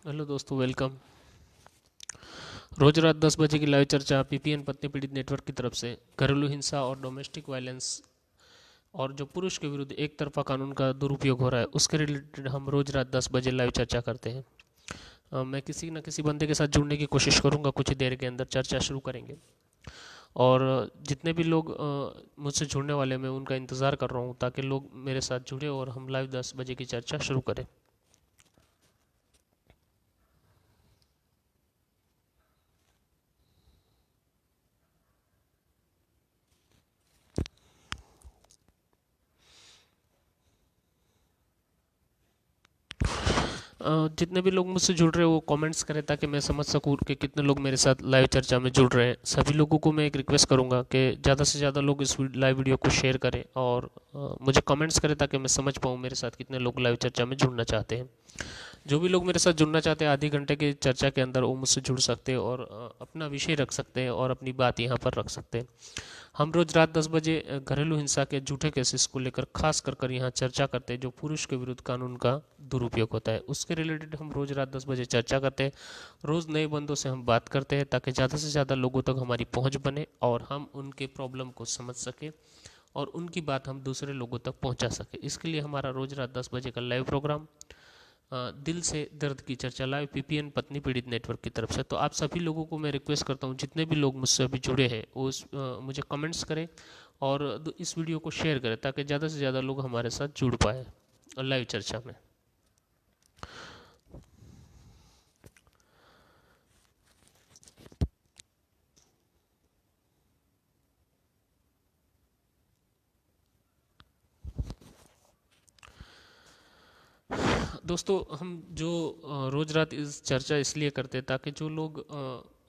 Hello दोस्तों, welcome. रोज रात 10 बजे की लाइव चर्चा पीपीएन पत्नी पीड़ित नेटवर्क की तरफ से घरेलू हिंसा और डोमेस्टिक वायलेंस और जो पुरुष के विरुद्ध एक तरफा कानून का दुरुपयोग हो रहा है उसके रिलेटेड हम रोज रात 10 बजे लाइव चर्चा करते हैं। मैं किसी न किसी बंदे के साथ जुड़ने की कोशिश करूंगा, कुछ ही देर के अंदर चर्चा शुरू करेंगे। और जितने भी लोग मुझसे जुड़ने वाले हैं, मैं उनका इंतज़ार कर रहा हूँ ताकि लोग मेरे साथ जुड़े और हम लाइव 10 बजे की चर्चा शुरू करें। जितने भी लोग मुझसे जुड़ रहे हैं वो कमेंट्स करें ताकि मैं समझ सकूं कि कितने लोग मेरे साथ लाइव चर्चा में जुड़ रहे हैं। सभी लोगों को मैं एक रिक्वेस्ट करूंगा कि ज़्यादा से ज़्यादा लोग इस लाइव वीडियो को शेयर करें और मुझे कमेंट्स करें ताकि मैं समझ पाऊँ मेरे साथ कितने लोग लाइव चर्चा में जुड़ना चाहते हैं। जो भी लोग मेरे साथ जुड़ना चाहते हैं, आधे घंटे की चर्चा के अंदर वो मुझसे जुड़ सकते हैं और अपना विषय रख सकते हैं और अपनी बात यहाँ पर रख सकते हैं। हम रोज रात 10 बजे घरेलू हिंसा के झूठे केसेस को लेकर खास कर यहाँ चर्चा करते हैं, जो पुरुष के विरुद्ध कानून का दुरुपयोग होता है उसके रिलेटेड हम रोज रात 10 बजे चर्चा करते हैं। रोज नए बंदों से हम बात करते हैं ताकि ज़्यादा से ज़्यादा लोगों तक हमारी पहुँच बने और हम उनके प्रॉब्लम को समझ सके और उनकी बात हम दूसरे लोगों तक पहुंचा सके। इसके लिए हमारा रोज रात 10 बजे का लाइव प्रोग्राम दिल से दर्द की चर्चा लाइव पीपीएन पत्नी पीड़ित नेटवर्क की तरफ से। तो आप सभी लोगों को मैं रिक्वेस्ट करता हूं, जितने भी लोग मुझसे अभी जुड़े हैं वो मुझे कमेंट्स करें और इस वीडियो को शेयर करें ताकि ज़्यादा से ज़्यादा लोग हमारे साथ जुड़ पाए लाइव चर्चा में। दोस्तों, हम जो रोज रात इस चर्चा इसलिए करते हैं ताकि जो लोग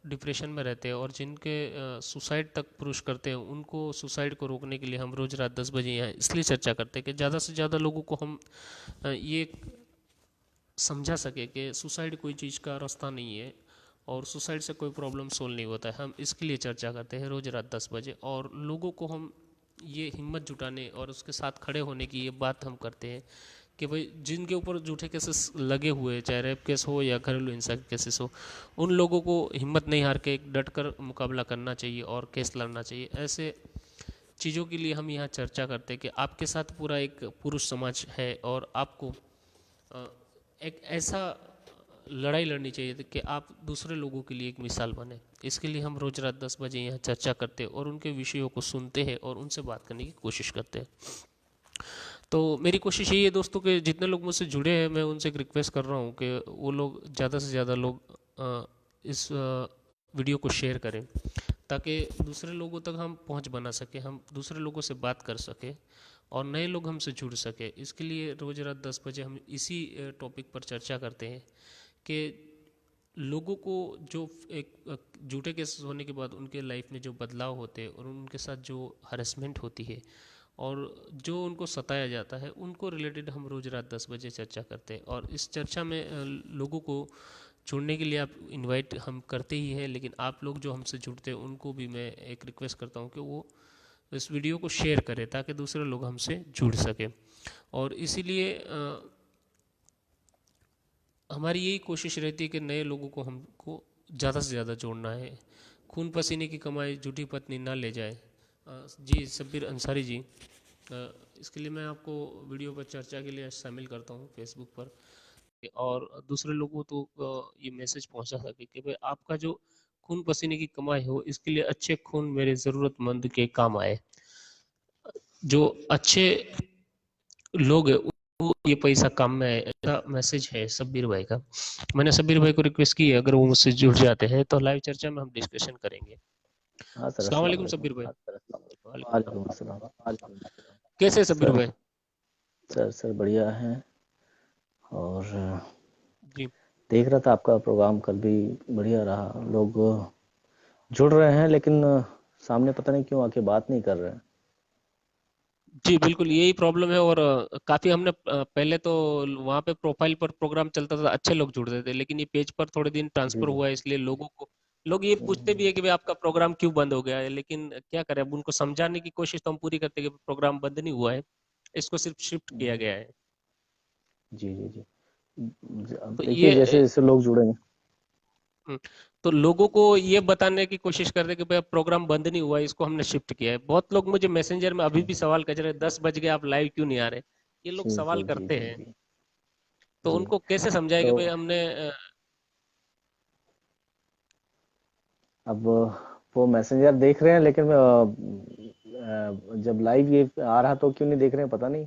डिप्रेशन में रहते हैं और जिनके सुसाइड तक पुरुष करते हैं, उनको सुसाइड को रोकने के लिए हम रोज रात 10 बजे यहाँ इसलिए चर्चा करते हैं कि ज़्यादा से ज़्यादा लोगों को हम ये समझा सके कि सुसाइड कोई चीज़ का रास्ता नहीं है और सुसाइड से कोई प्रॉब्लम सोल्व नहीं होता है। हम इसके लिए चर्चा करते हैं रोज रात 10 बजे और लोगों को हम ये हिम्मत जुटाने और उसके साथ खड़े होने की ये बात हम करते हैं कि भाई जिनके ऊपर झूठे केसेस लगे हुए, चाहे रेप केस हो या घरेलू हिंसा के केसेस हो, उन लोगों को हिम्मत नहीं हार के डट कर मुकाबला करना चाहिए और केस लड़ना चाहिए। ऐसे चीज़ों के लिए हम यहाँ चर्चा करते हैं कि आपके साथ पूरा एक पुरुष समाज है और आपको अ, एक ऐसा लड़ाई लड़नी चाहिए कि आप दूसरे लोगों के लिए एक मिसाल बने। इसके लिए हम रोज रात 10 बजे यहाँ चर्चा करते हैं और उनके विषयों को सुनते हैं और उनसे बात करने की कोशिश करते हैं। तो मेरी कोशिश यही है दोस्तों कि जितने लोग मुझसे जुड़े हैं, मैं उनसे एक रिक्वेस्ट कर रहा हूँ कि वो लोग ज़्यादा से ज़्यादा लोग इस वीडियो को शेयर करें ताकि दूसरे लोगों तक हम पहुँच बना सकें, हम दूसरे लोगों से बात कर सकें और नए लोग हमसे जुड़ सके। इसके लिए रोज़ रात 10 बजे हम इसी टॉपिक पर चर्चा करते हैं कि लोगों को जो एक झूठे केसेस होने के बाद उनके लाइफ में जो बदलाव होते हैं और उनके साथ जो हरेसमेंट होती है और जो उनको सताया जाता है, उनको रिलेटेड हम रोज़ रात 10 बजे चर्चा करते हैं। और इस चर्चा में लोगों को जुड़ने के लिए आप इनवाइट हम करते ही हैं, लेकिन आप लोग जो हमसे जुड़ते हैं उनको भी मैं एक रिक्वेस्ट करता हूँ कि वो इस वीडियो को शेयर करें ताकि दूसरे लोग हमसे जुड़ सकें। और इसीलिए हमारी यही कोशिश रहती है कि नए लोगों को हमको ज़्यादा से ज़्यादा जोड़ना है। खून पसीने की कमाई झूठी पत्नी ना ले जाए। जी शब्बीर अंसारी जी, इसके लिए मैं आपको वीडियो पर चर्चा के लिए शामिल करता हूँ फेसबुक पर और दूसरे लोगों तो ये मैसेज पहुंचा सके कि भाई आपका जो खून पसीने की कमाई हो, इसके लिए अच्छे खून मेरे ज़रूरतमंद के काम आए। जो अच्छे लोग हैं वो ये पैसा काम में आए, ऐसा मैसेज है शब्बीर भाई का। मैंने शब्बीर भाई को रिक्वेस्ट की है, अगर वो मुझसे जुड़ जाते हैं तो लाइव चर्चा में हम डिस्कशन करेंगे। हाँ सर, अस्सलाम अस्सलाम वालेकुम वालेकुम। शब्बीर भाई। वालेकुम सलाम। वालेकुम अस्सलाम। कैसे हैं शब्बीर सर भाई? सर बढ़िया है। और जी देख रहा था आपका प्रोग्राम, कल भी बढ़िया रहा। लोग जुड़ रहे हैं लेकिन सामने पता नहीं क्यों आके बात नहीं कर रहे हैं। जी बिल्कुल यही प्रॉब्लम है। और काफी हमने पहले तो वहाँ पे प्रोफाइल पर प्रोग्राम चलता था, अच्छे लोग जुड़ते थे, लेकिन ये पेज पर थोड़े दिन जी ट्रांसफर जी। हुआ है इसलिए लोग ये पूछते भी हम्म, है कि भाई आपका प्रोग्राम क्यों बंद हो गया है, लेकिन क्या करें, अब उनको समझाने की कोशिश तो हम पूरी करते हैं कि प्रोग्राम बंद नहीं हुआ है, इसको सिर्फ शिफ्ट किया हम्म, गया है। जी जी जी। अब तो देखिए जैसे जैसे लोग जुड़ेंगे। हम्म, तो लोगों को ये बताने की कोशिश करते हैं कि भाई अब प्रोग्राम बंद नहीं हुआ है, इसको हमने शिफ्ट किया है। बहुत लोग मुझे मैसेंजर में अभी जी भी सवाल कर रहे हैं, 10 बज गए आप लाइव क्यों नहीं आ रहे। ये लोग जी जी सवाल जी करते जी हैं। जी तो जी। उनको कैसे समझाए तो कि भाई हमने अब वो मैसेंजर देख रहे हैं, लेकिन जब लाइव ये आ रहा तो क्यों नहीं देख रहे हैं, पता नहीं।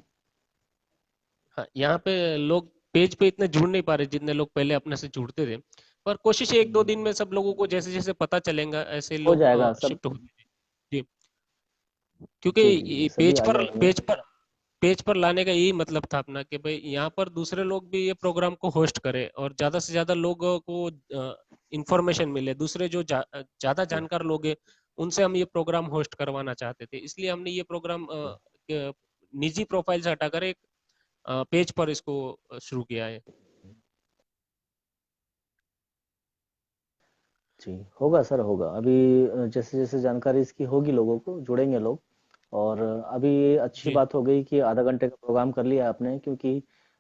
हाँ, यहाँ पे लोग पेज पे इतने जुड़ नहीं पा रहे जितने लोग पहले अपने से जुड़ते थे। पर कोशिश है 1-2 दिन में सब लोगों को जैसे जैसे पता चलेगा ऐसे हो लोग जाएगा सब। शिफ्ट होते हैं। जी, क्योंकि जी जी जी, ये सभी आ जाएंगे। पेज पर लाने का यही मतलब था अपना कि भाई यहाँ पर दूसरे लोग भी ये प्रोग्राम को होस्ट करें और ज्यादा से ज्यादा लोगों को इंफॉर्मेशन मिले। दूसरे जो ज्यादा जी जानकार लोग हैं उनसे हम ये प्रोग्राम होस्ट करवाना चाहते थे, इसलिए हमने ये प्रोग्राम जी निजी प्रोफाइल से हटाकर एक पेज पर इसको शुरू किया है। जी। होगा सर, होगा अभी। जैसे जैसे जानकारी इसकी होगी लोगों को, जुड़ेंगे लोग। और अभी ये अच्छी जी बात हो गई कि आधा घंटे का प्रोग्राम कर लिया आपने, क्योंकि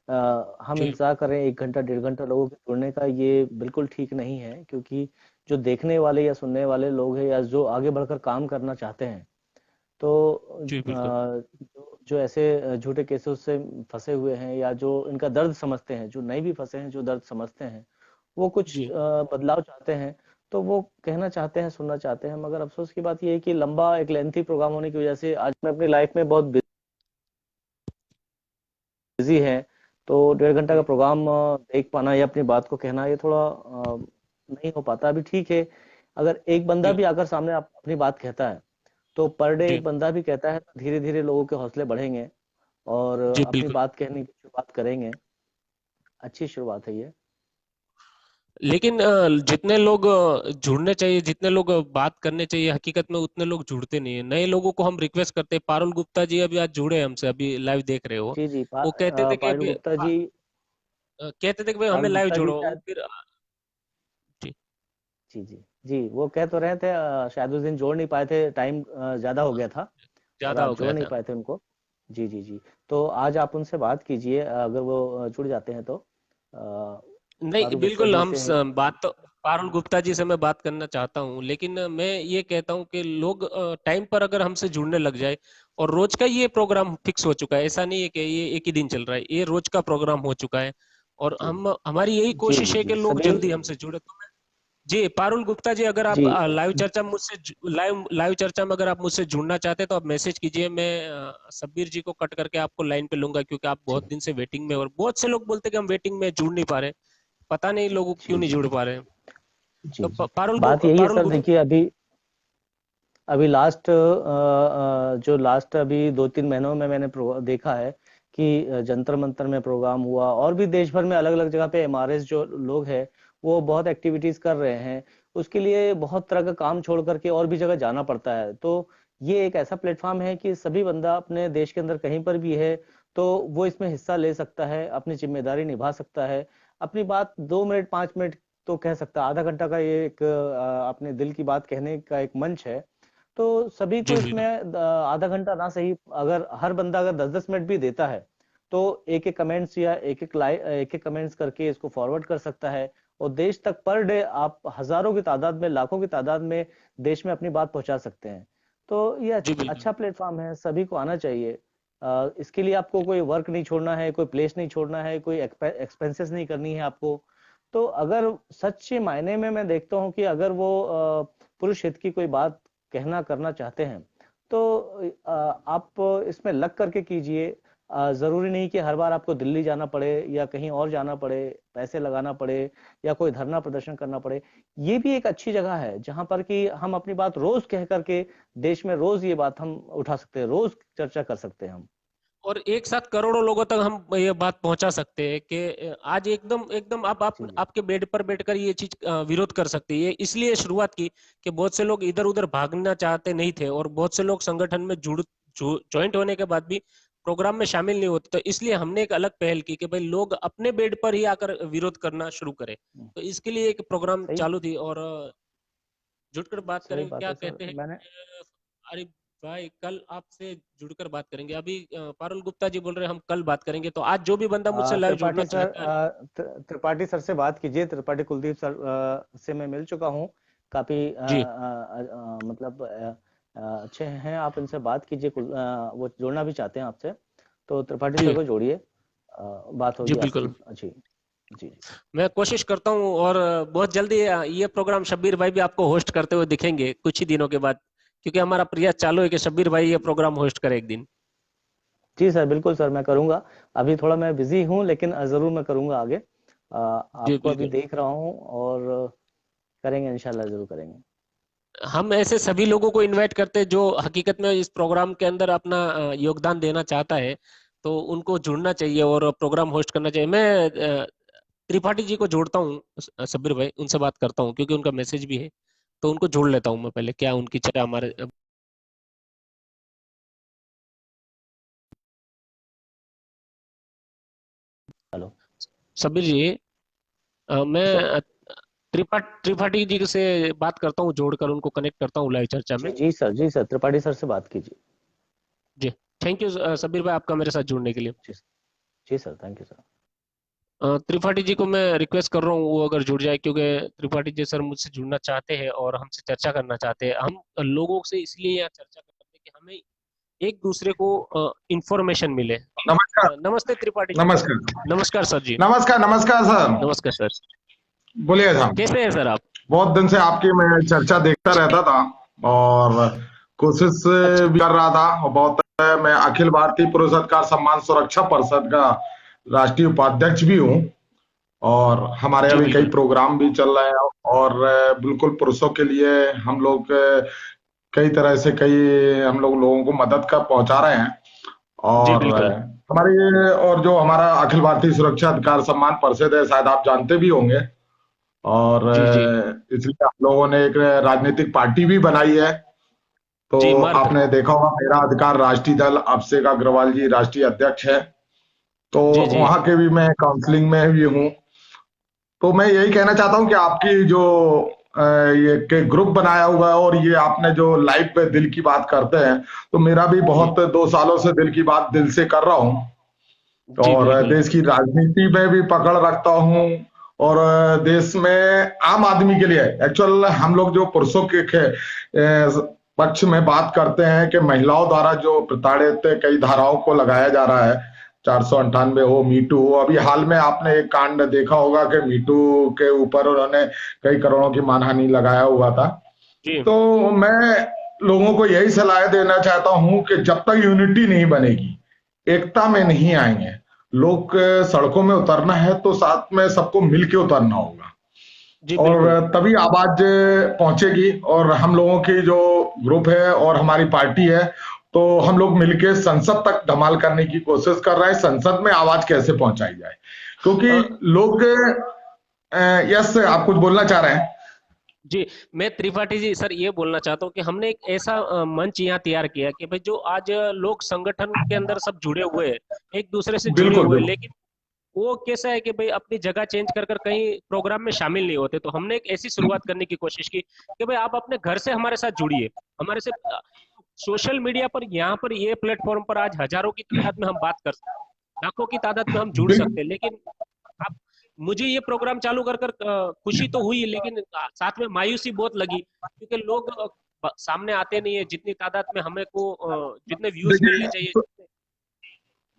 हम जी इंतजार कर रहे हैं 1 घंटा 1.5 घंटा लोगों के जुड़ने का, ये बिल्कुल ठीक नहीं है। क्योंकि जो देखने वाले या सुनने वाले लोग हैं, या जो आगे बढ़कर काम करना चाहते हैं, तो जी बिल्कुल। जो ऐसे झूठे केसों से फंसे हुए हैं, या जो इनका दर्द समझते हैं, जो नहीं भी फंसे हैं, जो दर्द समझते हैं, वो कुछ जी बदलाव चाहते हैं। तो वो कहना चाहते हैं, सुनना चाहते हैं। मगर अफसोस की बात ये है कि लंबा एक लेंथी प्रोग्राम होने की वजह से आज मैं अपनी लाइफ में बहुत बिजी है। तो 1.5 घंटा का हम्म, प्रोग्राम देख पाना या अपनी बात को कहना, ये थोड़ा नहीं हो पाता अभी। ठीक है, अगर एक बंदा जी भी आकर सामने अपनी बात कहता है, तो पर डे जी एक बंदा भी कहता है, तो धीरे धीरे लोगों के हौसले बढ़ेंगे और जी अपनी बिल्कुल। बात कहने की शुरुआत करेंगे। अच्छी शुरुआत है ये। लेकिन जितने लोग जुड़ने चाहिए, जितने लोग बात करने चाहिए हकीकत में, उतने लोग जुड़ते नहीं है। नए लोगों को हम रिक्वेस्ट करते हैं। पारुल गुप्ता जी अभी आज जुड़े हमसे, अभी लाइव देख रहे हो। जी जी। वो कहते थे कि पारुल अभी गुप्ता जी। कहते थे कि भाई हमें पारुल लाइव गुप्ता जी जोड़ो, शायद। फिर जी जी जी जी, वो कह तो रहे थे, शायद उस दिन जोड़ नहीं पाए थे, टाइम ज्यादा हो गया था और ज्यादा आप हो जोड़ गया नहीं था। पाए थे उनको। जी जी जी। तो आज आप उनसे बात कीजिए, अगर वो जुड़ जाते हैं तो। नहीं पारुल गुप्ता बिल्कुल, जी से। बात तो पारुल गुप्ता जी से मैं बात करना चाहता हूँ, लेकिन मैं ये कहता हूँ कि लोग टाइम पर अगर हमसे जुड़ने लग जाए, और रोज का ये प्रोग्राम फिक्स हो चुका है, ऐसा नहीं है कि ये एक ही दिन चल रहा है, ये रोज का प्रोग्राम हो चुका है। और जी हमारी यही जी कोशिश जी है जी, कि लोग सभी। जल्दी हमसे जुड़े। तो मैं जी पारुल गुप्ता जी, अगर आप जी लाइव चर्चा में अगर आप मुझसे जुड़ना चाहते हैं तो आप मैसेज कीजिए। मैं सब्बीर जी को कट करके आपको लाइन पे लूंगा, क्योंकि आप जी बहुत दिन से वेटिंग में, और बहुत से लोग बोलते हैं कि हम वेटिंग में, जुड़ नहीं पा रहे। पता नहीं लोग क्यों जी नहीं जी जुड़ पा रहे हैं। जी तो जी। बात यही है पारुल सर, गुप्ता। देखिए अभी अभी लास्ट जो लास्ट अभी 2-3 महीनों में मैंने देखा है कि जंतर मंतर में प्रोग्राम हुआ, और भी देश भर में अलग अलग जगह पे एमआरएस जो लोग हैं, वो बहुत एक्टिविटीज कर रहे हैं। उसके लिए बहुत तरह का काम छोड़ करके और भी जगह जाना पड़ता है। तो ये एक ऐसा प्लेटफॉर्म है कि सभी बंदा अपने देश के अंदर कहीं पर भी है, तो वो इसमें हिस्सा ले सकता है, अपनी जिम्मेदारी निभा सकता है, अपनी बात 2 मिनट 5 मिनट तो कह सकता है। आधा घंटा का ये एक अपने दिल की बात कहने का एक मंच है। तो सभी जी को इसमें बिल्कुल। आधा घंटा ना सही, अगर हर बंदा अगर 10-10 मिनट भी देता है, तो एक एक कमेंट्स या एक एक कमेंट्स करके इसको फॉरवर्ड कर सकता है। और देश तक पर डे आप हजारों की तादाद में, लाखों की तादाद में देश में अपनी बात पहुंचा सकते हैं। तो ये जी बिल्कुल। अच्छा प्लेटफॉर्म है, सभी को आना चाहिए। इसके लिए आपको कोई वर्क नहीं छोड़ना है, कोई प्लेस नहीं छोड़ना है, कोई एक्सपेंसेस नहीं करनी है आपको। तो अगर सच्चे मायने में मैं देखता हूँ कि अगर वो पुरुष हित की कोई बात कहना करना चाहते हैं, तो आप इसमें लग करके कीजिए। जरूरी नहीं कि हर बार आपको दिल्ली जाना पड़े या कहीं और जाना पड़े, पैसे लगाना पड़े, या कोई धरना प्रदर्शन करना पड़े। ये भी एक अच्छी जगह है जहां पर कि हम अपनी बात रोज कह करके देश में रोज ये बात हम उठा सकते हैं, रोज चर्चा कर सकते हैं हम। और एक साथ करोड़ों लोगों तक हम ये बात पहुंचा सकते हैं कि आज एकदम एकदम आप जी आपके बेड पर बैठकर ये चीज विरोध कर सकते हैं। ये इसलिए शुरुआत की कि बहुत से लोग इधर उधर भागना चाहते नहीं थे, और बहुत से लोग संगठन में ज्वाइंट होने के बाद भी प्रोग्राम में शामिल नहीं होते। तो इसलिए हमने एक अलग पहल की कि भाई लोग अपने बेड पर ही आकर विरोध करना शुरू करें। हम्म, तो इसके लिए एक प्रोग्राम सही चालू थी, और जुटकर बात सही करें, बात क्या है सर। कहते हैं मैंने अरे भाई कल आपसे जुड़कर बात करेंगे। अभी पारुल गुप्ता जी बोल रहे हैं हम कल बात करेंगे, तो आज जो भी बंदा मुझसे लाइव त्रिपाठी जुड़ना सर, चाहता है। त्रिपाठी सर से बात कीजिए। त्रिपाठी कुलदीप सर से मैं मिल चुका हूँ। काफी जी मतलब अच्छे हैं। आप इनसे बात कीजिए। वो जोड़ना भी चाहते हैं आपसे, तो त्रिपाठी सर जी को जोड़िए। बात जी होगी आपकी बिल्कुल, अच्छी। जी जी। मैं कोशिश करता हूँ। और बहुत जल्दी ये प्रोग्राम शब्बीर भाई भी आपको होस्ट करते हुए दिखेंगे कुछ ही दिनों के बाद, क्योंकि हमारा प्रयास चालू है कि शब्बीर भाई ये प्रोग्राम होस्ट करे एक दिन। जी सर, बिल्कुल सर, मैं करूंगा। अभी थोड़ा मैं बिजी हूँ, लेकिन जरूर मैं करूंगा आगे। जी आपको अभी बिल्कुल। देख रहा हूँ, और करेंगे, इंशाल्लाह जरूर करेंगे। हम ऐसे सभी लोगों को इनवाइट करते हैं जो हकीकत में इस प्रोग्राम के अंदर अपना योगदान देना चाहता है, तो उनको जुड़ना चाहिए और प्रोग्राम होस्ट करना चाहिए। मैं त्रिपाठी जी को जोड़ता हूँ, सब्बिर भाई उनसे बात करता हूँ क्योंकि उनका मैसेज भी है, तो उनको जोड़ लेता हूँ मैं पहले, क्या उनकी चर्चा हमारे। हेलो सब्बिर जी, मैं सर। त्रिपाठी जी से बात करता हूँ, जोड़कर उनको कनेक्ट करता हूँ लाइव चर्चा में। जी जी सर, जी सर, त्रिपाठी सर से बात कीजिए। जी, थैंक यू सब्बिर भाई आपका मेरे साथ जुड़ने के लिए। जी जी sir, thank you sir. Tripathi ji को मैं रिक्वेस्ट कर रहा हूँ वो अगर जुड़ जाए, क्योंकि त्रिपाठी जी सर मुझसे जुड़ना चाहते हैं और हमसे चर्चा करना चाहते हैं। हम लोगों से इसलिए यहाँ चर्चा करते हैं कि हमें एक दूसरे को इंफॉर्मेशन मिले। नमस्कार। नमस्ते त्रिपाठी जी। नमस्कार। नमस्कार सर जी। नमस्कार। नमस्कार सर। नमस्कार सर। बोलिए साहब। कैसे हैं सर आप? बहुत दिन से आपकी मैं चर्चा देखता रहता था, और कोशिश अच्छा। भी कर रहा था। और बहुत मैं अखिल भारतीय पुरस्कार सम्मान सुरक्षा परिषद का राष्ट्रीय उपाध्यक्ष भी हूँ। और हमारे जी अभी कई बिल्कुल। प्रोग्राम भी चल रहे हैं, और बिल्कुल पुरुषों के लिए हम लोग कई तरह से कई हम लोग लोगों को मदद कर पहुंचा रहे हैं। जी और बिल्कुल। हमारी और जो हमारा अखिल भारतीय सुरक्षा अधिकार सम्मान परिषद है, शायद आप जानते भी होंगे। और जी जी इसलिए हम लोगों ने एक राजनीतिक पार्टी भी बनाई है। तो जी मार्क। आपने देखा होगा, मेरा अधिकार राष्ट्रीय दल, अभिषेक अग्रवाल जी राष्ट्रीय अध्यक्ष है। तो जी जी वहां के भी मैं काउंसलिंग में भी हूँ। तो मैं यही कहना चाहता हूँ कि आपकी जो ये के ग्रुप बनाया हुआ है, और ये आपने जो लाइव पे दिल की बात करते हैं, तो मेरा भी जी बहुत 2 सालों से दिल की बात दिल से कर रहा हूँ। जी और बिल्कुल। देश की राजनीति में भी पकड़ रखता हूँ। और देश में आम आदमी के लिए एक्चुअल हम लोग जो पुरुषों पक्ष में बात करते हैं कि महिलाओं द्वारा जो प्रताड़ित कई धाराओं को लगाया जा रहा है, 498 हो, मीटू हो। अभी हाल में आपने एक कांड देखा होगा कि मीटू के ऊपर उन्होंने कई करोड़ों की मानहानि लगाया हुआ था। जी तो मैं लोगों को यही सलाह देना चाहता हूं कि जब तक यूनिटी नहीं बनेगी, एकता में नहीं आएंगे लोग, सड़कों में उतरना है तो साथ में सबको मिलके उतरना होगा, जी बिल्कुल। और तभी आवाज पहुंचेगी। और हम लोगों की जो ग्रुप है और हमारी पार्टी है, तो हम लोग मिलके संसद तक धमाल करने की कोशिश कर रहे हैं। संसद में आवाज कैसे पहुंचाई जाए, क्योंकि अ, लोग यस, आप कुछ बोलना चाह रहे हैं? जी, मैं त्रिपाठी जी सर ये बोलना चाहता हूँ कि हमने एक ऐसा मंच यहाँ तैयार किया कि भाई जो आज लोग संगठन के अंदर सब जुड़े हुए हैं, एक दूसरे से जुड़े बिल्कुल हुए हैं, बिल्कुल। लेकिन वो कैसा है कि भाई अपनी जगह चेंज कर कर कहीं प्रोग्राम में शामिल नहीं होते। तो हमने एक ऐसी शुरुआत करने की कोशिश की कि भाई आप अपने घर से हमारे साथ जुड़िए, हमारे से सोशल मीडिया पर, यहाँ पर ये प्लेटफॉर्म पर आज हजारों की तादाद में हम बात कर सकते हैं, लाखों की तादाद में हम जुड़ बिल्कुल सकते हैं। लेकिन आप, मुझे ये प्रोग्राम चालू कर कर खुशी तो हुई, लेकिन साथ में मायूसी बहुत लगी, क्योंकि लोग सामने आते नहीं है जितनी तादाद में हमें को जितने व्यूज मिलने देखिए, चाहिए।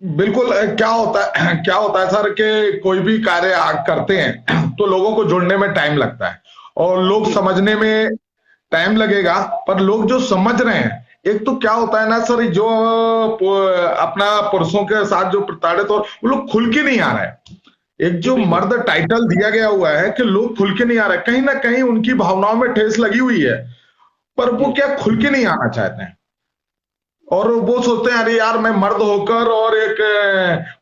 बिल्कुल क्या होता है क्या होता है सर, कि कोई भी कार्य करते हैं तो लोगों को जुड़ने में टाइम लगता है, और लोग जी समझने में टाइम लगेगा। पर लोग जो समझ रहे हैं, एक तो क्या होता है ना सर, जो अपना पुरुषों के साथ जो प्रताड़ित, और वो लोग खुल के नहीं आ रहे हैं। एक जी जो बिल्कुल। मर्द टाइटल दिया गया हुआ है कि लोग खुल के नहीं आ रहे, कहीं ना कहीं उनकी भावनाओं में ठेस लगी हुई है, पर वो जी क्या खुल के नहीं आना चाहते हैं। और वो सोचते हैं, अरे यार, मैं मर्द होकर और एक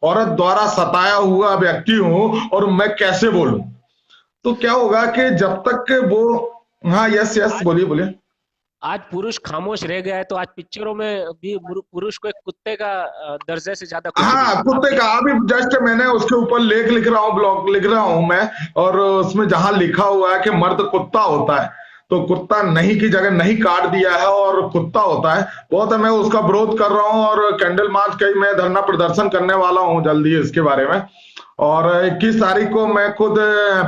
औरत द्वारा सताया हुआ व्यक्ति हूं, और मैं कैसे बोलूं। तो क्या होगा कि जब तक वो, हाँ, यस यस, आज बोलिए बोलिए। आज पुरुष खामोश रह गया है, तो आज पिक्चरों में भी पुरुष को एक कुत्ते का दर्जे से ज्यादा कुछ नहीं हाँ, आप कुत्ते देख। का अभी जस्ट मैंने उसके ऊपर लेख लिख रहा हूँ, ब्लॉग लिख रहा हूं मैं। और उसमें जहां लिखा हुआ है कि मर्द कुत्ता होता है, तो कुत्ता नहीं की जगह नहीं काट दिया है और कुत्ता होता है बहुत है। मैं उसका विरोध कर रहा हूं और कैंडल मार्च का ही मैं धरना प्रदर्शन करने वाला हूं जल्दी इसके बारे में। और 21 तारीख को मैं खुद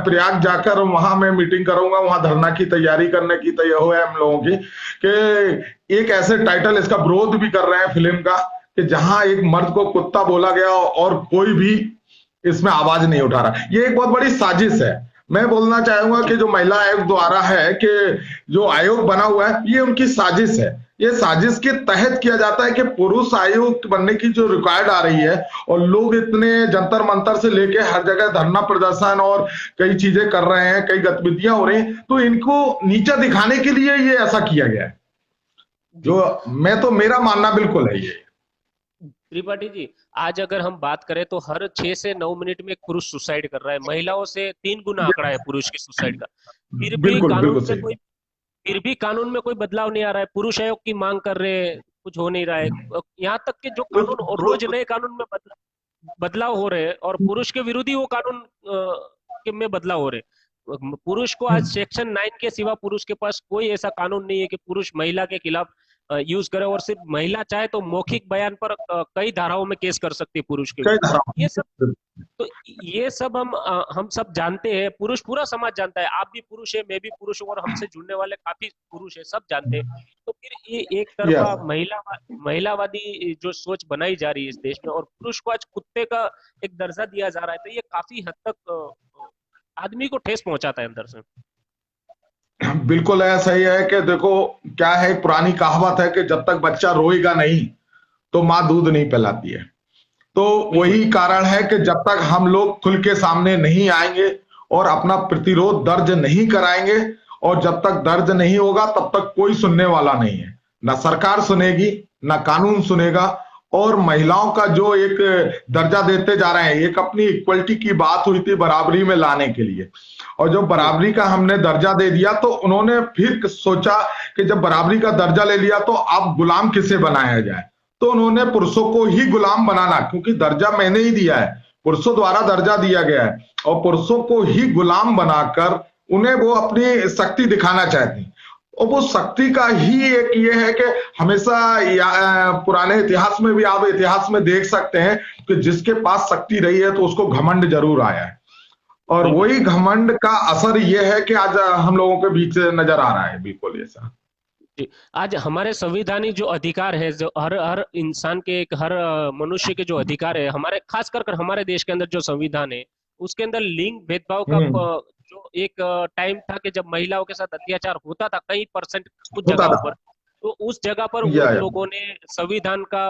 प्रयाग जाकर वहां मैं मीटिंग करूंगा, वहां धरना की तैयारी करने की तैयारी हो है हम लोगों की कि एक ऐसे टाइटल इसका विरोध भी कर रहे हैं फिल्म का कि जहां एक मर्द को कुत्ता बोला गया और कोई भी इसमें आवाज नहीं उठा रहा। ये एक बहुत बड़ी साजिश है। मैं बोलना चाहूंगा कि जो महिला आयोग द्वारा है कि जो आयोग बना हुआ है ये उनकी साजिश है। ये साजिश के तहत किया जाता है कि पुरुष आयुक्त बनने की जो रिक्वायर्ड आ रही है और लोग इतने जंतर मंतर से लेके हर जगह धरना प्रदर्शन और कई चीजें कर रहे हैं, कई गतिविधियां हो रही हैं, तो इनको नीचा दिखाने के लिए ये ऐसा किया गया है। जो मेरा मानना बिल्कुल है ये। त्रिपाठी जी, आज अगर हम बात करें तो हर 6 से 9 मिनट में एक पुरुष सुसाइड कर रहा है। महिलाओं से 3 गुना आंकड़ा है पुरुष की सुसाइड का। फिर भी बिल्कुल कानून बिल्कुल में सही। कोई फिर भी कानून में कोई बदलाव नहीं आ रहा है। पुरुष आयोग की मांग कर रहे हैं, कुछ हो नहीं रहा है। यहाँ तक कि जो कानून रोज नए कानून में बदलाव हो रहे हैं और पुरुष के विरोधी वो कानून में बदलाव हो रहे हैं। पुरुष को आज सेक्शन 9 के सिवा पुरुष के पास कोई ऐसा कानून नहीं है कि पुरुष महिला के खिलाफ यूज करे। और सिर्फ महिला चाहे तो मौखिक बयान पर कई धाराओं में केस कर सकती है पुरुष के विरुद्ध। ये सब हम सब जानते हैं, पुरुष पूरा समाज जानता है। आप भी पुरुष है, मैं भी पुरुष हूँ और हमसे जुड़ने वाले काफी पुरुष है, सब जानते हैं। तो फिर ये एक तरफा महिलावादी जो सोच बनाई जा रही है इस देश में और पुरुष को आज कुत्ते का एक दर्जा दिया जा रहा है, तो ये काफी हद तक आदमी को ठेस पहुंचाता है अंदर से। बिल्कुल ऐसा ही है कि देखो क्या है, पुरानी कहावत है कि जब तक बच्चा रोएगा नहीं तो माँ दूध नहीं पिलाती है। तो वही कारण है कि जब तक हम लोग खुल के सामने नहीं आएंगे और अपना प्रतिरोध दर्ज नहीं कराएंगे और जब तक दर्ज नहीं होगा तब तक कोई सुनने वाला नहीं है। ना सरकार सुनेगी, ना कानून सुनेगा। और महिलाओं का जो एक दर्जा देते जा रहे हैं, एक अपनी इक्वलिटी की बात हुई थी बराबरी में लाने के लिए, और जो बराबरी का हमने दर्जा दे दिया तो उन्होंने फिर सोचा कि जब बराबरी का दर्जा ले लिया तो अब गुलाम किसे बनाया जाए। तो उन्होंने पुरुषों को ही गुलाम बनाना, क्योंकि दर्जा मैंने ही दिया है, पुरुषों द्वारा दर्जा दिया गया है, और पुरुषों को ही गुलाम बनाकर उन्हें वो अपनी शक्ति दिखाना चाहती। और वो शक्ति का ही एक ये है कि हमेशा पुराने इतिहास में भी आप इतिहास में देख सकते हैं कि जिसके पास शक्ति रही है तो उसको घमंड जरूर आया है। और वही घमंड का असर ये है कि आज हम लोगों के बीच नजर आ रहा है। बिल्कुल ऐसा। आज हमारे संविधानिक जो अधिकार है, जो हर इंसान के, हर मनुष्य के जो अधिकार है, हमारे खास कर हमारे देश के अंदर जो संविधान है उसके अंदर लिंग भेदभाव का जो एक टाइम था कि जब महिलाओं के साथ अत्याचार होता था कई % कुछ जगहों पर, तो उस जगह पर उन लोगों ने संविधान का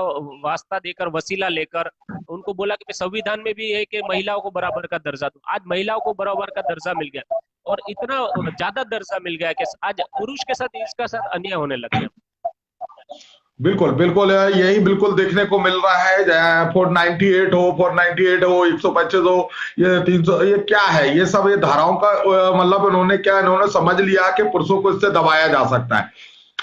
वास्ता देकर, वसीला लेकर उनको बोला कि संविधान में भी है कि महिलाओं को बराबर का दर्जा दो। आज महिलाओं को बराबर का दर्जा मिल गया और इतना ज्यादा दर्जा मिल गया कि आज पुरुष के साथ इसका साथ अन्याय होने लग गया। बिल्कुल बिल्कुल यही बिल्कुल देखने को मिल रहा है। 498 हो, 498 हो, 125 हो, ये 300, ये क्या है? ये सब ये धाराओं का मतलब इन्होंने समझ लिया कि पुरुषों को इससे दबाया जा सकता है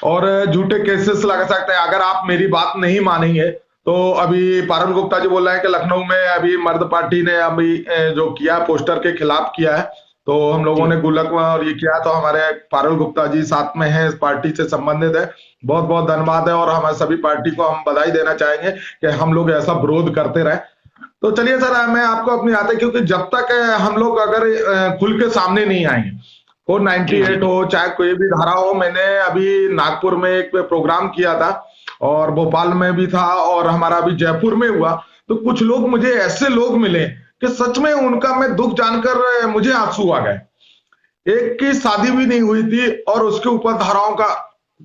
और झूठे केसेस लगा सकते हैं। अगर आप मेरी बात नहीं मानेंगे तो अभी पारुल गुप्ता जी बोल रहे हैं कि लखनऊ में अभी मर्द पार्टी ने अभी जो किया पोस्टर के खिलाफ किया है, तो हम लोगों ने गुलक में और ये किया, तो हमारे पारुल गुप्ता जी साथ में है, इस पार्टी से संबंधित है। बहुत बहुत धन्यवाद है और हमारे सभी पार्टी को हम बधाई देना चाहेंगे कि हम लोग ऐसा विरोध करते रहे। तो चलिए सर, मैं आपको अपनी आते, क्योंकि जब तक हम लोग अगर खुल के सामने नहीं आएंगे, 498 हो चाहे कोई भी धारा हो, मैंने अभी नागपुर में एक प्रोग्राम किया था और भोपाल में भी था और हमारा अभी जयपुर में हुआ, तो कुछ लोग मुझे ऐसे लोग मिले कि सच में उनका मैं दुख जानकर मुझे आंसू आ गए। एक की शादी भी नहीं हुई थी और उसके ऊपर धाराओं का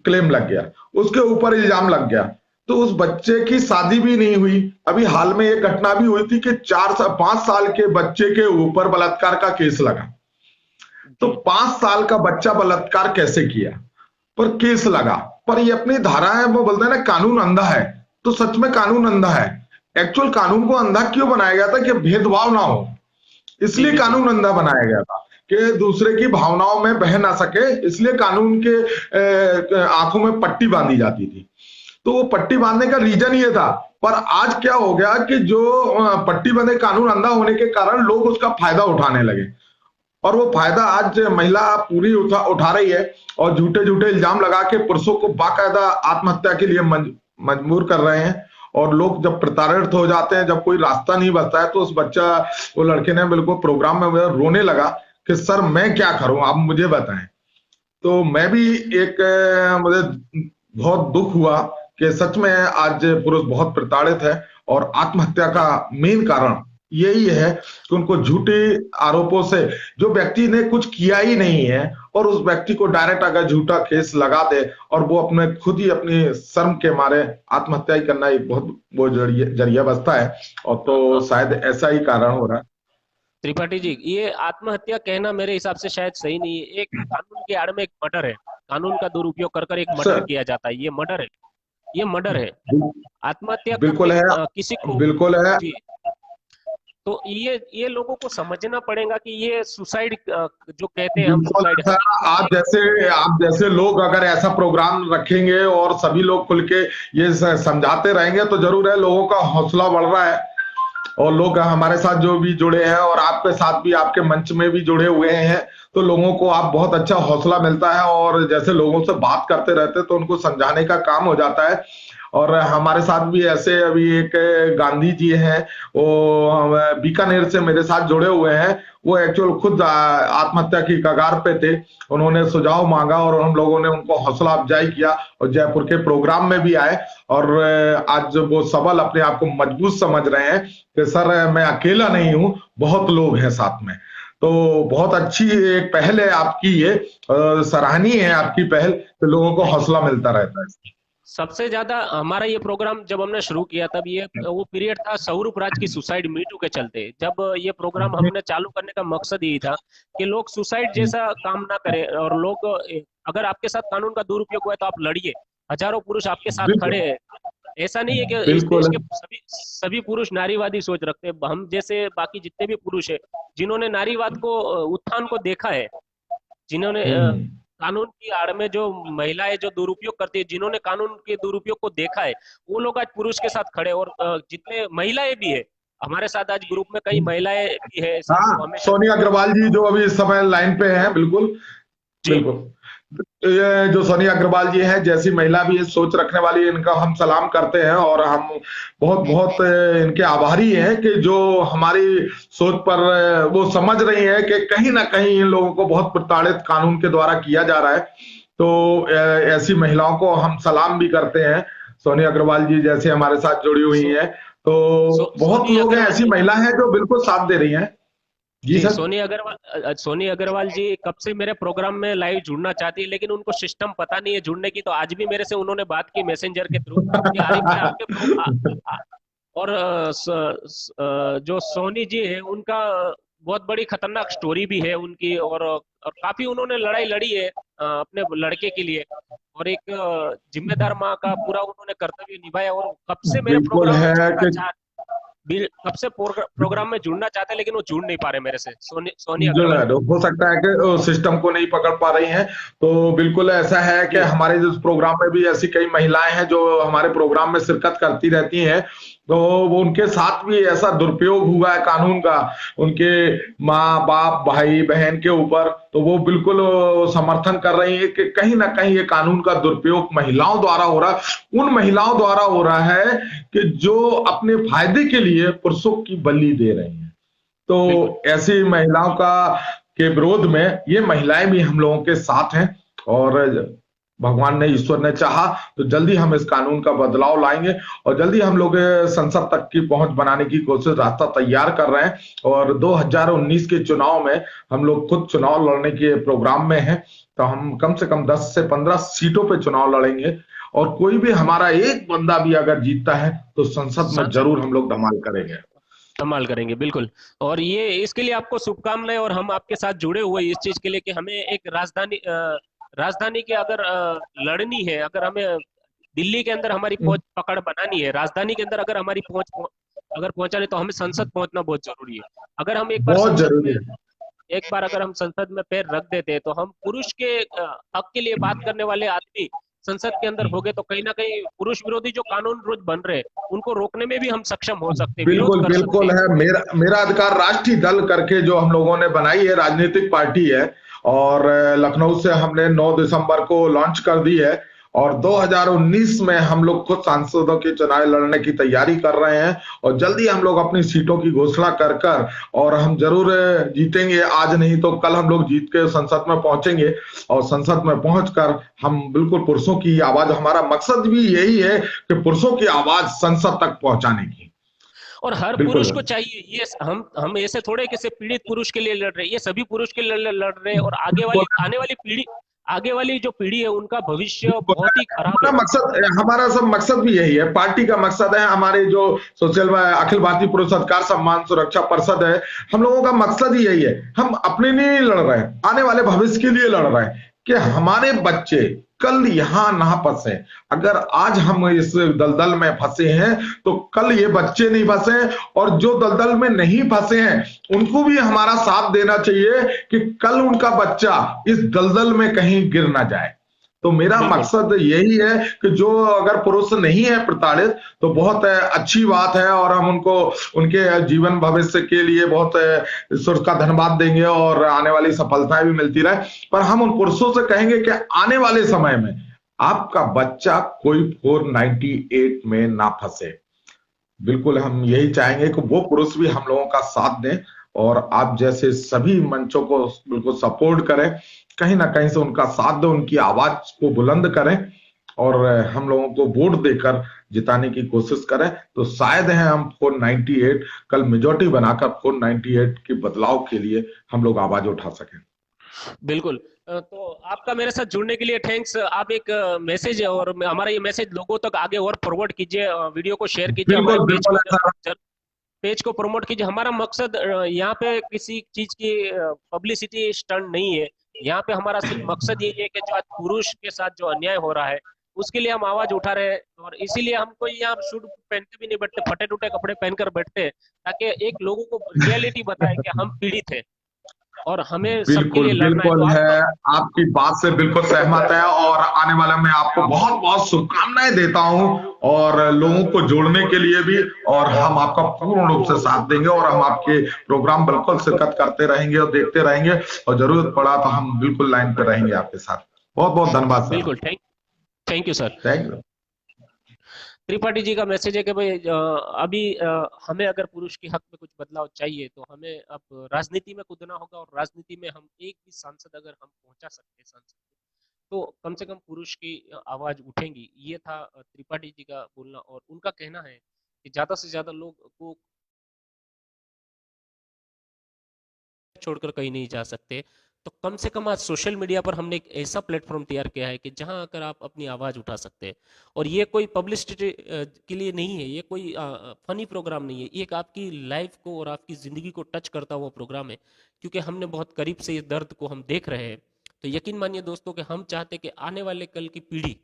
क्लेम लग गया, उसके ऊपर इल्जाम लग गया। तो उस बच्चे की शादी भी नहीं हुई। अभी हाल में एक घटना भी हुई थी कि 5 साल के बच्चे के ऊपर बलात्कार का केस लगा। तो 5 साल का बच्चा बलात्कार कैसे किया पर केस लगा। पर ये अपनी धाराएं वो बोलते हैं ना, कानून अंधा है। तो सच में कानून अंधा है। एक्चुअल कानून को अंधा क्यों बनाया गया था? कि भेदभाव ना हो, इसलिए कानून अंधा बनाया गया था कि दूसरे की भावनाओं में बह ना सके, इसलिए कानून के आंखों में पट्टी बांधी जाती थी। तो वो पट्टी बांधने का रीजन ये था। पर आज क्या हो गया कि जो पट्टी बंधे कानून अंधा होने के कारण लोग उसका फायदा उठाने लगे और वो फायदा आज महिला पूरी उठा रही है और झूठे झूठे इल्जाम लगा के पुरुषों को बाकायदा आत्महत्या के लिए मजबूर कर रहे हैं। और लोग जब प्रताड़ित हो जाते हैं, जब कोई रास्ता नहीं बचता है, तो उस वो लड़के ने बिल्कुल प्रोग्राम में रोने लगा कि सर मैं क्या करूं, आप मुझे बताएं। तो मैं भी एक मुझे बहुत दुख हुआ कि सच में आज पुरुष बहुत प्रताड़ित है और आत्महत्या का मेन कारण यही है कि उनको झूठे आरोपों से, जो व्यक्ति ने कुछ किया ही नहीं है और उस व्यक्ति को डायरेक्ट अगर झूठा केस लगा दे और वो अपने खुद ही अपनी शर्म के मारे आत्महत्या ही करना एक बहुत वो जरिया बसता है। और तो शायद ऐसा ही कारण हो रहा है। त्रिपाठी जी, ये आत्महत्या कहना मेरे हिसाब से शायद सही नहीं है। एक कानून की आड़ में एक मर्डर है, कानून का दुरुपयोग कर कर एक मर्डर किया जाता है, ये मर्डर है, ये मर्डर है। आत्महत्या बिल्कुल है, किसी को बिल्कुल है। तो ये लोगों को समझना पड़ेगा कि ये सुसाइड जो कहते हैं हम सुसाइड, आप जैसे लोग अगर ऐसा प्रोग्राम रखेंगे और सभी लोग खुल के ये समझाते रहेंगे तो जरूर है लोगों का हौसला बढ़ रहा है। और लोग हमारे साथ जो भी जुड़े हैं और आपके साथ भी, आपके मंच में भी जुड़े हुए हैं, तो लोगों को आप बहुत अच्छा हौसला मिलता है और जैसे लोगों से बात करते रहते तो उनको समझाने का काम हो जाता है। और हमारे साथ भी ऐसे अभी एक गांधी जी हैं, वो बीकानेर से मेरे साथ जुड़े हुए हैं। वो एक्चुअल खुद आत्महत्या की कगार पे थे, उन्होंने सुझाव मांगा और हम लोगों ने उनको हौसला अफजाई किया और जयपुर के प्रोग्राम में भी आए। और आज वो सबल अपने आप को मजबूत समझ रहे हैं कि सर मैं अकेला नहीं हूं, बहुत लोग हैं साथ में। तो बहुत अच्छी एक पहल है आपकी, ये सराहनीय है आपकी पहल, तो लोगों को हौसला मिलता रहता है। सबसे ज्यादा हमारा ये प्रोग्राम जब हमने शुरू किया तब ये वो पीरियड था स्वरूप राज की सुसाइड मीटू के चलते। जब ये प्रोग्राम हमने चालू करने का मकसद यही था कि लोग सुसाइड जैसा काम ना करें, और लोग अगर आपके साथ कानून का दुरुपयोग हुआ है तो आप लड़िए, हजारों पुरुष आपके साथ खड़े हैं। ऐसा नहीं है कि इस देश के सभी पुरुष नारीवादी सोच रखते हैं। हम जैसे बाकी जितने भी पुरुष है जिन्होंने नारीवाद को उत्थान को देखा है, जिन्होंने कानून की आड़ में जो महिलाएं जो दुरुपयोग करती है, जिन्होंने कानून के दुरुपयोग को देखा है, वो लोग आज पुरुष के साथ खड़े। और जितने महिलाएं भी है हमारे साथ, आज ग्रुप में कई महिलाएं भी है। हाँ, सोनिया अग्रवाल जी जो अभी इस समय लाइन पे हैं, बिल्कुल बिल्कुल। ये जो सोनिया अग्रवाल जी हैं, जैसी महिला भी सोच रखने वाली, इनका हम सलाम करते हैं और हम बहुत बहुत इनके आभारी हैं कि जो हमारी सोच पर वो समझ रही है कि कहीं ना कहीं इन लोगों को बहुत प्रताड़ित कानून के द्वारा किया जा रहा है। तो ऐसी महिलाओं को हम सलाम भी करते हैं। सोनिया अग्रवाल जी जैसे हमारे साथ जुड़ी हुई है, तो बहुत लोग हैं, ऐसी महिला है जो बिल्कुल साथ दे रही है। जी सर। सोनी अग्रवाल जी कब से मेरे प्रोग्राम में लाइव जुड़ना चाहती है, लेकिन उनको सिस्टम पता नहीं है जुड़ने की। तो आज भी मेरे से उन्होंने बात की मैसेंजर के थ्रू कि आरिफ भाई आपके और जो सोनी जी है उनका बहुत बड़ी खतरनाक स्टोरी भी है उनकी, और काफी उन्होंने लड़ाई लड़ी है अपने लड़के के लिए, और एक जिम्मेदार माँ का पूरा उन्होंने कर्तव्य निभाया। और कब से मेरे प्रोग्राम में जुड़ना चाहते हैं, लेकिन वो जुड़ नहीं पा रहे मेरे से। सोनी अग्रवाल हो सकता है कि सिस्टम को नहीं पकड़ पा रही हैं। तो बिल्कुल ऐसा है कि हमारे जिस प्रोग्राम में भी ऐसी कई महिलाएं हैं जो हमारे प्रोग्राम में शिरकत करती रहती हैं, तो वो उनके साथ भी ऐसा दुरुपयोग हुआ है कानून का उनके माँ बाप भाई बहन के ऊपर, तो वो बिल्कुल समर्थन कर रही है कि कहीं ना कहीं ये कानून का दुरुपयोग महिलाओं द्वारा हो रहा है, उन महिलाओं द्वारा हो रहा है कि जो अपने फायदे के लिए पुरुषों की बलि दे रही हैं। तो ऐसी महिलाओं का के विरोध में ये महिलाएं भी हम लोगों के साथ हैं, और भगवान ने, ईश्वर ने चाहा तो जल्दी हम इस कानून का बदलाव लाएंगे और जल्दी हम लोग संसद तक की पहुंच बनाने की कोशिश, रास्ता तैयार कर रहे हैं। और 2019 के चुनाव में हम लोग खुद चुनाव लड़ने के प्रोग्राम में हैं, तो हम कम से कम 10 से 15 सीटों पे चुनाव लड़ेंगे। और कोई भी हमारा एक बंदा भी अगर जीतता है तो संसद में जरूर हम लोग धमाल करेंगे। बिल्कुल। और ये इसके लिए आपको शुभकामनाएं, और हम आपके साथ जुड़े हुए इस चीज के लिए कि हमें एक राजधानी के अगर लड़नी है, अगर हमें दिल्ली के अंदर हमारी पहुंच पकड़ बनानी है, राजधानी के अंदर अगर हमारी पहुंच अगर पहुंचानी, तो हमें संसद पहुंचना बहुत जरूरी है। अगर हम एक बार अगर हम संसद में पैर रख देते हैं तो हम पुरुष के हक के लिए बात करने वाले आदमी संसद के अंदर होंगे तो कहीं ना कहीं पुरुष विरोधी जो कानून रोज बन रहे हैं उनको रोकने में भी हम सक्षम हो सकते हैं, विरोध बिल्कुल कर सकते बिल्कुल हैं। है। मेरा अधिकार राष्ट्रीय दल करके जो हम लोगों ने बनाई है, राजनीतिक पार्टी है, और लखनऊ से हमने 9 दिसंबर को लॉन्च कर दी है। और 2019 में हम लोग खुद सांसदों के चुनाव लड़ने की तैयारी कर रहे हैं, और जल्दी हम लोग अपनी सीटों की घोषणा कर कर, और हम जरूर जीतेंगे। आज नहीं तो कल हम लोग जीत के संसद में पहुंचेंगे, और संसद में पहुंचकर हम बिल्कुल पुरुषों की आवाज, हमारा मकसद भी यही है कि पुरुषों की आवाज संसद तक पहुंचाने की। और हर पुरुष बिल्कुल को चाहिए ये, हम ऐसे थोड़े कि सिर्फ पीड़ित पुरुष के लिए लड़ रहे हैं, ये सभी पुरुष के लिए लड़ रहे हैं। और बिल्कुल। आगे वाली जो पीढ़ी है उनका भविष्य बहुत ही खराब हमारा है। मकसद, हमारा सब मकसद भी यही है, पार्टी का मकसद है, हमारे जो सोशल अखिल भारतीय पुरुष अधिकार सम्मान सुरक्षा परिषद है, हम लोगों का मकसद ही यही है। हम अपने लिए नहीं लड़ रहे हैं, आने वाले भविष्य के लिए लड़ रहे हैं कि हमारे बच्चे कल यहां ना फंसे। अगर आज हम इस दलदल में फंसे हैं तो कल ये बच्चे नहीं फंसे, और जो दलदल में नहीं फंसे हैं उनको भी हमारा साथ देना चाहिए कि कल उनका बच्चा इस दलदल में कहीं गिर ना जाए। तो मेरा बिल्कुल मकसद यही है कि जो अगर पुरुष नहीं है प्रताड़ित तो बहुत अच्छी बात है, और हम उनको उनके जीवन भविष्य के लिए बहुत ईश्वर का धन्यवाद देंगे, और आने वाली सफलताएं भी मिलती रहे। पर हम उन पुरुषों से कहेंगे कि आने वाले समय में आपका बच्चा कोई 498 में ना फंसे। बिल्कुल हम यही चाहेंगे कि वो पुरुष भी हम लोगों का साथ दें, और आप जैसे सभी मंचों को बिल्कुल सपोर्ट करें, कहीं ना कहीं से उनका साथ दें, उनकी आवाज को बुलंद करें, और हम लोगों को वोट देकर जिताने की कोशिश करें। तो शायद है हम 498 कल मेजोरिटी बनाकर 498 के बदलाव के लिए हम लोग आवाज उठा सकें। बिल्कुल। तो आपका मेरे साथ जुड़ने के लिए थैंक्स। आप एक मैसेज है और हमारा ये मैसेज लोगों तक आगे और फॉरवर्ड कीजिए, वीडियो को शेयर कीजिए, हमारे बिल्कुल बिल्कुल पेज को प्रमोट कीजिए। हमारा मकसद यहाँ पे किसी चीज की पब्लिसिटी स्टंट नहीं है। यहाँ पे हमारा सिर्फ मकसद यही है कि जो आज पुरुष के साथ जो अन्याय हो रहा है उसके लिए हम आवाज उठा रहे हैं। और इसीलिए हम कोई यहाँ सूट पहन के भी नहीं बैठते, फटे टूटे कपड़े पहनकर बैठते हैं, ताकि एक लोगों को रियलिटी बताए कि हम पीड़ित हैं और हमें सबके बिल्कुल लिए लड़ना है। बिल्कुल तो है, आप आपकी बात से बिल्कुल सहमत है, और आने वाला मैं आपको बहुत बहुत शुभकामनाएं देता हूं, और लोगों को जोड़ने के लिए भी, और हम आपका पूर्ण रूप से साथ देंगे, और हम आपके प्रोग्राम बिल्कुल शिरकत करते रहेंगे और देखते रहेंगे, और जरूरत पड़ा तो हम बिल्कुल लाइन पे रहेंगे आपके साथ। बहुत बहुत धन्यवाद सर। बिल्कुल thank you sir. Thank you. Tripathi ji का मैसेज है कि भाई अभी हमें अगर पुरुष के हक में कुछ बदलाव चाहिए तो हमें अब राजनीति में कूदना होगा, और राजनीति में हम एक भी सांसद अगर हम पहुंचा सकते हैं संसद में, तो कम से कम पुरुष की आवाज उठेंगी। ये था त्रिपाठी जी का बोलना, और उनका कहना है कि ज्यादा से ज्यादा लोग को छोड़कर कहीं नहीं जा सकते। तो कम से कम आज सोशल मीडिया पर हमने एक ऐसा प्लेटफॉर्म तैयार किया है कि जहां आकर आप अपनी आवाज उठा सकते हैं। और ये कोई पब्लिसिटी के लिए नहीं है, ये कोई फनी प्रोग्राम नहीं है, ये एक आपकी लाइफ को और आपकी जिंदगी को टच करता हुआ प्रोग्राम है, क्योंकि हमने बहुत करीब से इस दर्द को हम देख रहे हैं। तो यकीन मानिए दोस्तों कि हम चाहते कि आने वाले कल की पीढ़ी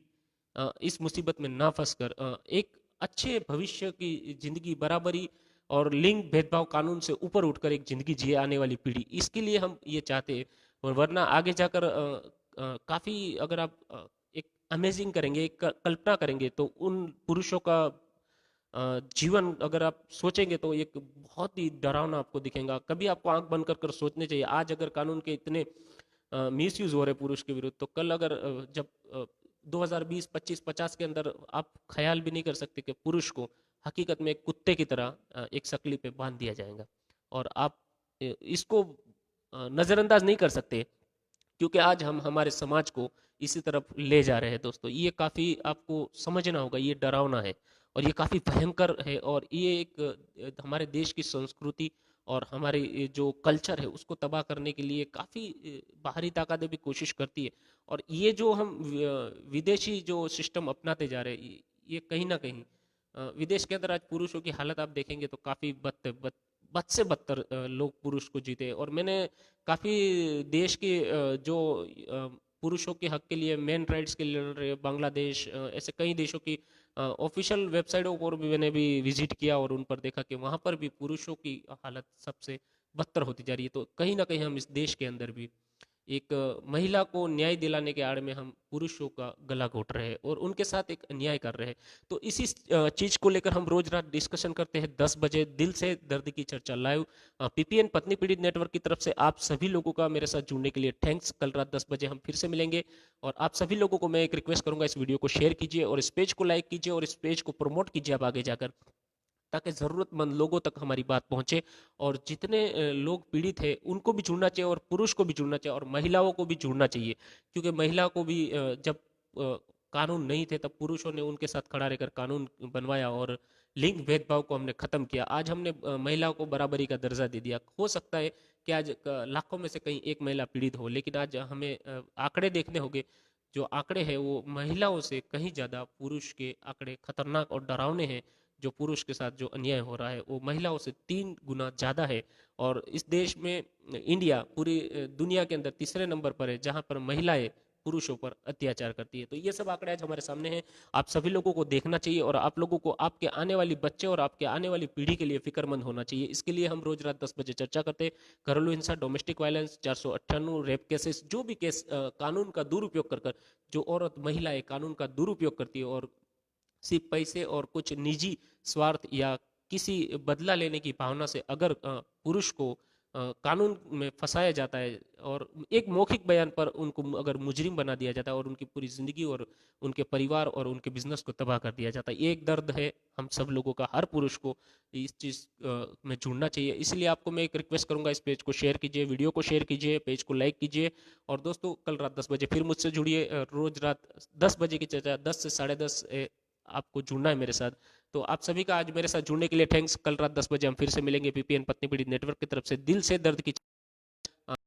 इस मुसीबत में ना फंसकर एक अच्छे भविष्य की जिंदगी, बराबरी और लिंग भेदभाव कानून से ऊपर उठकर एक जिंदगी जिए आने वाली पीढ़ी, इसके लिए हम ये चाहते हैं। और वरना आगे जाकर काफी, अगर आप एक अमेजिंग करेंगे, एक कल्पना करेंगे, तो उन पुरुषों का जीवन अगर आप सोचेंगे तो एक बहुत ही डरावना आपको दिखेगा। कभी आपको आंख बंद कर सोचने चाहिए, आज अगर कानून के इतने मिस यूज हो रहे पुरुष के विरुद्ध, तो कल अगर जब 2020, 25, 50 के अंदर आप ख्याल भी नहीं कर सकते कि पुरुष को हकीकत में एक कुत्ते की तरह एक सकली पे बांध दिया जाएगा। और आप इसको नजरअंदाज नहीं कर सकते, क्योंकि आज हम हमारे समाज को इसी तरफ ले जा रहे हैं। दोस्तों ये काफी आपको समझना होगा, ये डरावना है और ये काफी भयंकर है, और ये एक हमारे देश की संस्कृति और हमारे जो कल्चर है उसको तबाह करने के लिए काफी बाहरी ताकतें भी कोशिश करती है। और ये जो हम विदेशी जो सिस्टम अपनाते जा रहे हैं, ये कहीं ना कहीं विदेश के अंदर आज पुरुषों की हालत आप देखेंगे तो काफी बद से बदतर लोग पुरुष को जीते। और मैंने काफी देश के जो पुरुषों के हक के लिए, मेन राइट्स के लिए लड़ रहे, बांग्लादेश, ऐसे कई देशों की ऑफिशियल वेबसाइटों पर भी मैंने भी विजिट किया, और उन पर देखा कि वहां पर भी पुरुषों की हालत सबसे बदतर होती जा रही है। तो कहीं ना कहीं हम इस देश के अंदर भी एक महिला को न्याय दिलाने के आड़ में हम पुरुषों का गला घोट रहे हैं और उनके साथ एक अन्याय कर रहे हैं। तो इसी चीज को लेकर हम रोज रात डिस्कशन करते हैं 10 बजे दिल से दर्द की चर्चा लाइव। पीपीएन पत्नी पीड़ित नेटवर्क की तरफ से आप सभी लोगों का मेरे साथ जुड़ने के लिए थैंक्स। कल रात 10 बजे हम फिर से मिलेंगे और आप सभी लोगों को मैं एक रिक्वेस्ट करूंगा, इस वीडियो को शेयर कीजिए और इस पेज को लाइक कीजिए और इस पेज को प्रमोट कीजिए आप आगे जाकर, ताकि ज़रूरतमंद लोगों तक हमारी बात पहुंचे और जितने लोग पीड़ित हैं उनको भी जुड़ना चाहिए और पुरुष को भी जुड़ना चाहिए और महिलाओं को भी जुड़ना चाहिए, क्योंकि महिला को भी जब कानून नहीं थे तब पुरुषों ने उनके साथ खड़ा रहकर कानून बनवाया और लिंग भेदभाव को हमने खत्म किया। आज हमने महिलाओं को बराबरी का दर्जा दे दिया। हो सकता है कि आज लाखों में से कहीं एक महिला पीड़ित हो, लेकिन आज हमें आंकड़े देखने होंगे। जो आंकड़े हैं वो महिलाओं से कहीं ज़्यादा पुरुष के आंकड़े खतरनाक और डरावने हैं। जो पुरुष के साथ जो अन्याय हो रहा है वो महिलाओं से 3 गुना ज़्यादा है और इस देश में इंडिया पूरी दुनिया के अंदर तीसरे नंबर पर है जहां पर महिलाएं पुरुषों पर अत्याचार करती है। तो ये सब आंकड़े आज हमारे सामने हैं, आप सभी लोगों को देखना चाहिए और आप लोगों को आपके आने वाली बच्चे और आपके आने वाली पीढ़ी के लिए फिक्रमंद होना चाहिए। इसके लिए हम रोज रात 10 बजे चर्चा करते हैं। घरेलू हिंसा, डोमेस्टिक वायलेंस, 498 रेप केसेस, जो भी केस कानून का दुरुपयोग कर जो औरत महिलाएं कानून का दुरुपयोग करती है और सिर्फ पैसे और कुछ निजी स्वार्थ या किसी बदला लेने की भावना से अगर पुरुष को कानून में फंसाया जाता है और एक मौखिक बयान पर उनको अगर मुजरिम बना दिया जाता है और उनकी पूरी जिंदगी और उनके परिवार और उनके बिजनेस को तबाह कर दिया जाता है, ये एक दर्द है हम सब लोगों का। हर पुरुष को इस चीज में जुड़ना चाहिए। इसलिए आपको मैं एक रिक्वेस्ट करूंगा, इस पेज को शेयर कीजिए, वीडियो को शेयर कीजिए, पेज को लाइक कीजिए और दोस्तों कल रात 10 बजे फिर मुझसे जुड़िए। रोज रात 10 बजे की चर्चा 10 से 10:30 आपको जुड़ना है मेरे साथ। तो आप सभी का आज मेरे साथ जुड़ने के लिए थैंक्स। कल रात 10 बजे हम फिर से मिलेंगे पीपीएन पत्नी पीड़ित नेटवर्क की तरफ से दिल से दर्द की